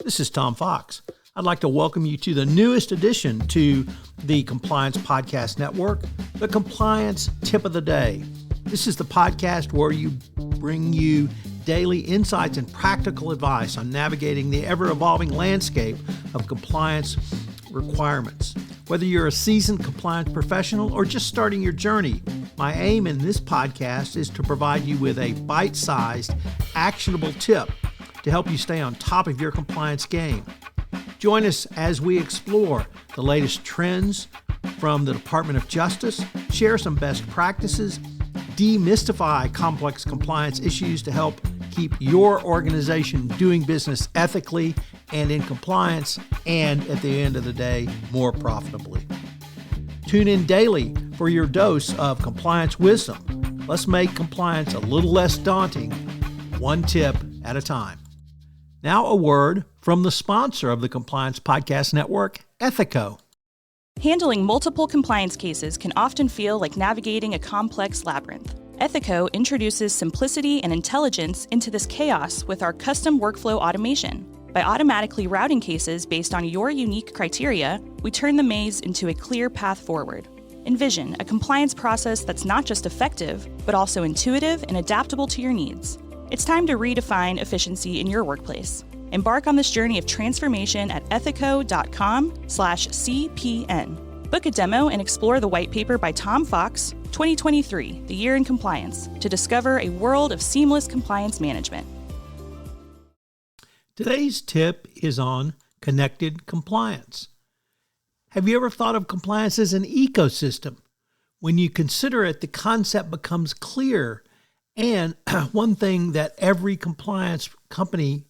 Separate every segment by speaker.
Speaker 1: This is Tom Fox. I'd like to welcome you to the newest addition to the Compliance Podcast Network, the Compliance Tip of the Day. This is the podcast where you bring you daily insights and practical advice on navigating the ever-evolving landscape of compliance requirements. Whether you're a seasoned compliance professional or just starting your journey, my aim in this podcast is to provide you with a bite-sized, actionable tip to help you stay on top of your compliance game. Join us as we explore the latest trends from the Department of Justice, share some best practices, demystify complex compliance issues to help keep your organization doing business ethically and in compliance, and at the end of the day, more profitably. Tune in daily for your dose of compliance wisdom. Let's make compliance a little less daunting, one tip at a time. Now a word from the sponsor of the Compliance Podcast Network, Ethico.
Speaker 2: Handling multiple compliance cases can often feel like navigating a complex labyrinth. Ethico introduces simplicity and intelligence into this chaos with our custom workflow automation. By automatically routing cases based on your unique criteria, we turn the maze into a clear path forward. Envision a compliance process that's not just effective, but also intuitive and adaptable to your needs. It's time to redefine efficiency in your workplace. Embark on this journey of transformation at ethico.com/CPN. Book a demo and explore the white paper by Tom Fox, 2023, The Year in Compliance, to discover a world of seamless compliance management.
Speaker 1: Today's tip is on connected compliance. Have you ever thought of compliance as an ecosystem? When you consider it, the concept becomes clear. And one thing that every compliance company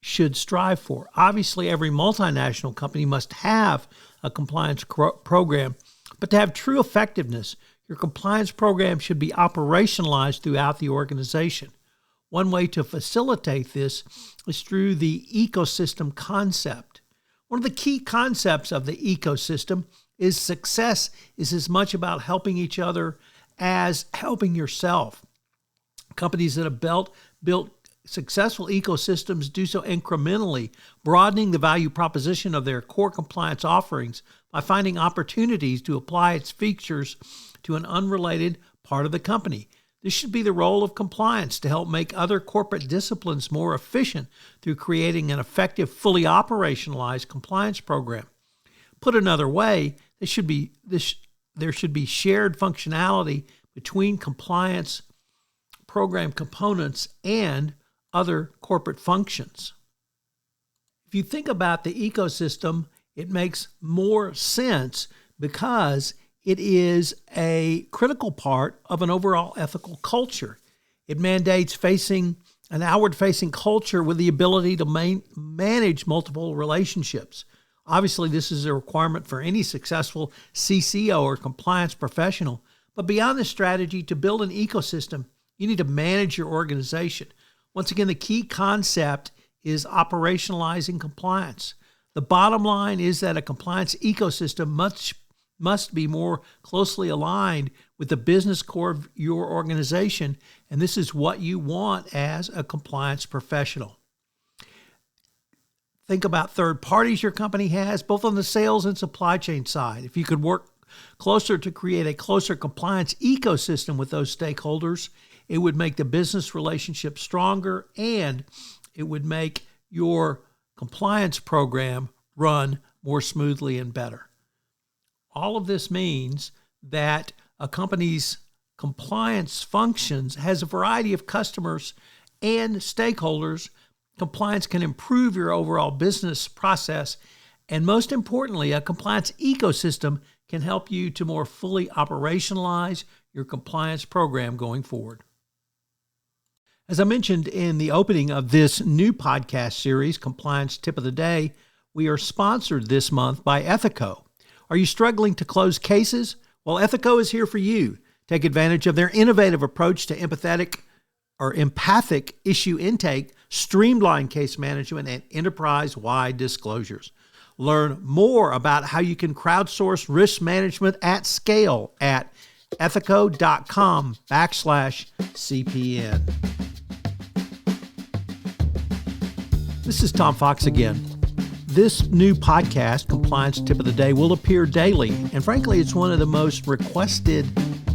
Speaker 1: should strive for. Obviously, every multinational company must have a compliance program, but to have true effectiveness, your compliance program should be operationalized throughout the organization. One way to facilitate this is through the ecosystem concept. One of the key concepts of the ecosystem is success is as much about helping each other as helping yourself. Companies that have built successful ecosystems do so incrementally, broadening the value proposition of their core compliance offerings by finding opportunities to apply its features to an unrelated part of the company. This should be the role of compliance, to help make other corporate disciplines more efficient through creating an effective, fully operationalized compliance program. Put another way, there should be shared functionality between compliance program components and other corporate functions. If you think about the ecosystem, it makes more sense because it is a critical part of an overall ethical culture. It mandates facing an outward-facing culture with the ability to manage multiple relationships. Obviously, this is a requirement for any successful CCO or compliance professional. But beyond the strategy to build an ecosystem, you need to manage your organization. Once again, the key concept is operationalizing compliance. The bottom line is that a compliance ecosystem must be more closely aligned with the business core of your organization, and this is what you want as a compliance professional. Think about third parties your company has, both on the sales and supply chain side. If you could work closer to create a closer compliance ecosystem with those stakeholders, it would make the business relationship stronger, and it would make your compliance program run more smoothly and better. All of this means that a company's compliance functions has a variety of customers and stakeholders. Compliance can improve your overall business process, and most importantly, a compliance ecosystem can help you to more fully operationalize your compliance program going forward. As I mentioned in the opening of this new podcast series, Compliance Tip of the Day, we are sponsored this month by Ethico. Are you struggling to close cases? Well, Ethico is here for you. Take advantage of their innovative approach to empathic issue intake, streamlined case management, and enterprise-wide disclosures. Learn more about how you can crowdsource risk management at scale at ethico.com/CPN. This is Tom Fox again. This new podcast, Compliance Tip of the Day, will appear daily. And frankly, it's one of the most requested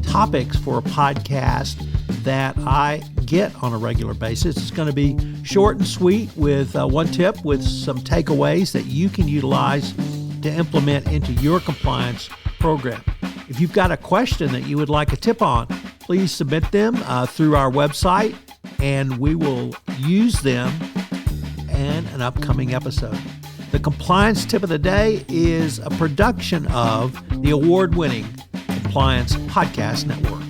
Speaker 1: topics for a podcast that I get on a regular basis. It's going to be short and sweet with one tip with some takeaways that you can utilize to implement into your compliance program. If you've got a question that you would like a tip on, please submit them through our website, and we will use them in an upcoming episode. The Compliance Tip of the Day is a production of the award-winning Compliance Podcast Network.